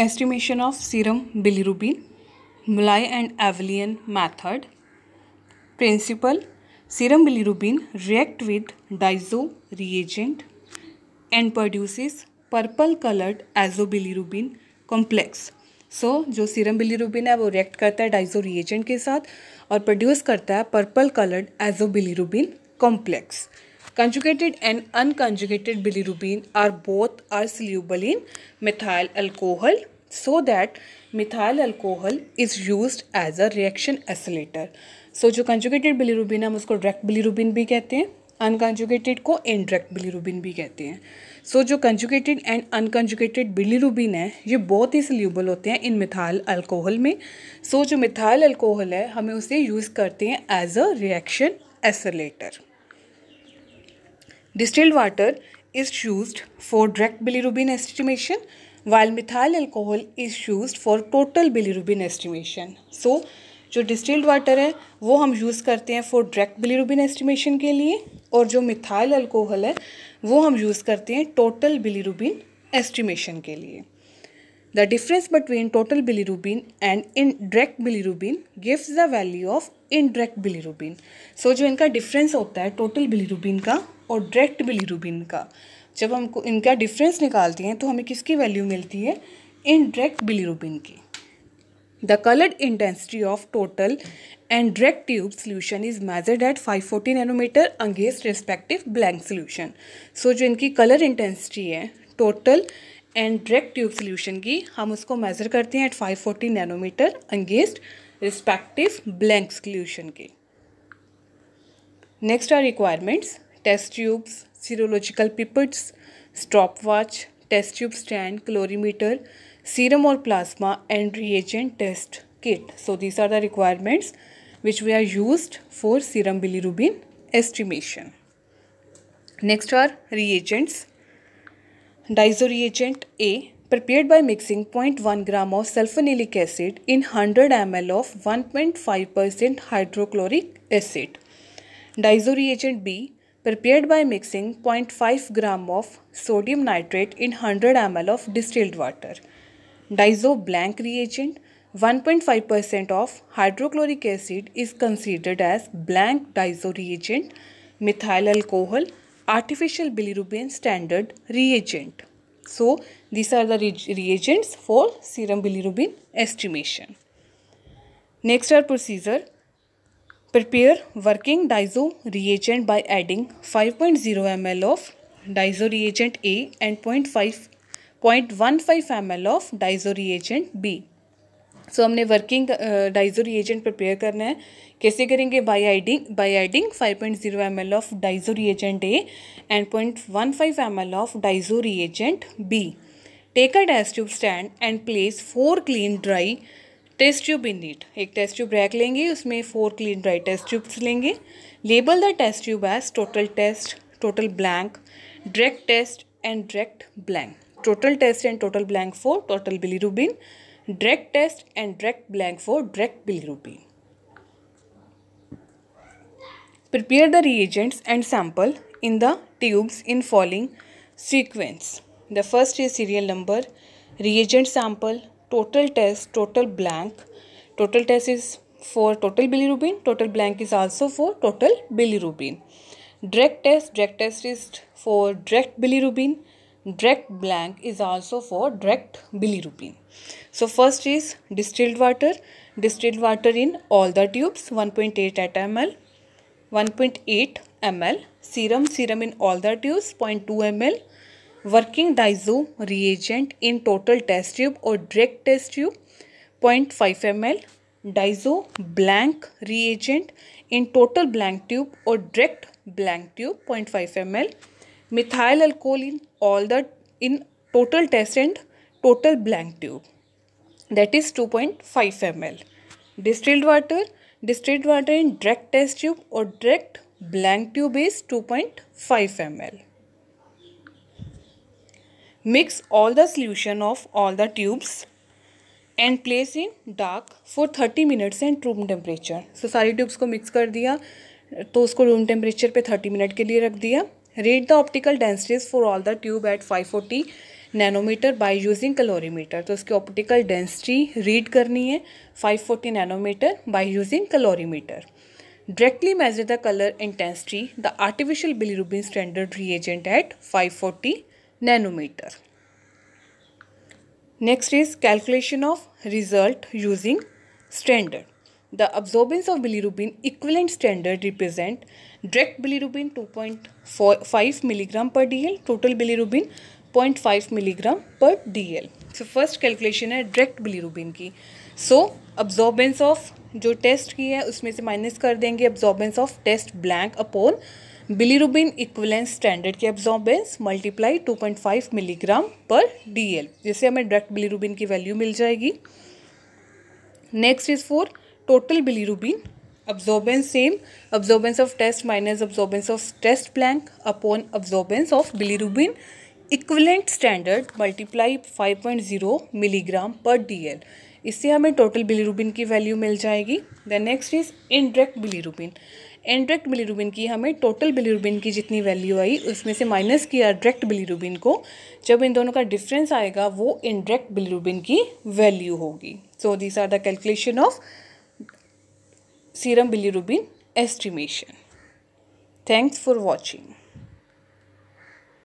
Estimation of serum bilirubin, Mulay and Avelian method. Principle: serum bilirubin react with diazo reagent and produces purple colored azobilirubin complex. जो serum bilirubin है वो react करता है Dizo reagent के साथ और produce करता है purple coloured azobilirubin complex. Conjugated and unconjugated bilirubin are both are soluble in methyl alcohol, so that methyl alcohol is used as a reaction accelerator. जो conjugated bilirubin हम उसको direct bilirubin भी कहते हैं, unconjugated को indirect bilirubin भी कहते हैं. जो conjugated and unconjugated bilirubin है ये बहुत ही soluble होते हैं in methyl alcohol में. जो methyl alcohol है हमें उसे यूज़ करते हैं as a reaction accelerator. Distilled water is used for direct bilirubin estimation, while methyl alcohol is used for total bilirubin estimation. जो डिस्टिल्ड वाटर है वो हम यूज़ करते हैं फॉर डायरेक्ट बिलीरुबिन एस्टिमेशन के लिए, और जो मिथाइल अल्कोहल है वो हम यूज़ करते हैं टोटल बिलीरुबिन एस्टिमेशन के लिए. The difference between total bilirubin and indirect bilirubin gives the value of indirect bilirubin. जो इनका डिफरेंस होता है टोटल बिलीरुबिन का और डायरेक्ट बिलीरुबिन का, जब हमको इनका डिफरेंस निकालते हैं तो हमें किसकी वैल्यू मिलती है? इनडायरेक्ट बिलीरुबिन की. The colored intensity of total and direct tube solution is measured at 540 nanometer against respective blank solution. जो इनकी कलर इंटेंसिटी है total and direct tube solution की हम उसको मेज़र करते हैं at 540 nanometre against respective blank solution के. Next are requirements: test tubes, serological pipettes, stop watch, test tube stand, colorimeter, serum और plasma and reagent test kit. These are the requirements which we are used for serum bilirubin estimation. Next are reagents. Diazo reagent A, prepared by mixing 0.1 gram of sulfonilic acid in 100 ml of 1.5% hydrochloric acid. Diazo reagent B, prepared by mixing 0.5 gram of sodium nitrate in 100 ml of distilled water. Diazo blank reagent, 1.5% of hydrochloric acid is considered as blank diazo reagent. Methyl alcohol, artificial bilirubin standard reagent. These are the reagents for serum bilirubin estimation. Next are procedure. Prepare working diazo reagent by adding 5.0 ml of diazo reagent A and 0.15 ml of diazo reagent B. हमने working diazo reagent prepare करना है. कैसे करेंगे? By adding 5.0 ml of diazo reagent A and 0.15 ml of diazo reagent B. Take a test tube stand and place 4 clean dry test tube in it. एक test tube rack लेंगे, उसमें 4 clean dry test tubes लेंगे. Label the test tube as total test, total blank, direct test and direct blank. Total test and total blank for total bilirubin, direct test and direct blank for direct bilirubin. Prepare the reagents and sample in the tubes in following sequence. The first is serial number, reagent sample, total test, total blank. Total test is for total bilirubin, total blank is also for total bilirubin. Direct test is for direct bilirubin, direct blank is also for direct bilirubin. First is distilled water in all the tubes 1.8 ml, 1.8 ml. Serum in all the tubes 0.2 ml. Working diazo reagent in total test tube or direct test tube 0.5 ml. Diazo blank reagent in total blank tube or direct blank tube 0.5 ml. Methyl alcohol in total test and total blank tube, that is 2.5 ml. Distilled water in direct test tube or direct blank tube is 2.5 ml. Mix all the solution of all the tubes and place in dark for 30 minutes and room temperature. सारी tubes को mix कर दिया तो उसको room temperature पे 30 minute के लिए रख दिया. Rate the optical densities for all the tube at 540 nanometer by using calorimeter. तो इसकी ऑप्टिकल डेंसिटी रीड करनी है 540 nanometer by using calorimeter. Directly measure the color intensity, the artificial bilirubin standard reagent at 540 nanometer. Next is calculation of result using standard. The absorbance of bilirubin equivalent standard represent direct bilirubin 2.5 milligram per dl, total bilirubin 0.5 milligram per dl. So first calculation है direct bilirubin की. So absorbance of जो test की है उसमें से minus कर देंगे absorbance of test blank upon bilirubin equivalence standard की absorbance multiply 2.5 milligram per dL, जिससे हमें डायरेक्ट बिलीरुबिन की वैल्यू मिल जाएगी। Next is for total bilirubin, absorbance same, absorbance of test minus absorbance of test blank upon absorbance of bilirubin equivalent standard multiply 5.0 milligram per dL, इससे हमें total bilirubin की value मिल जाएगी। The next is indirect bilirubin. Indirect bilirubin की हमें total bilirubin की जितनी value आई उसमें से माइनस किया डायरेक्ट बिलीरुबिन को, जब इन दोनों का डिफरेंस आएगा वो इनडायरेक्ट बिलीरुबिन की वैल्यू होगी। So these are the calculation of serum bilirubin estimation. Thanks for watching.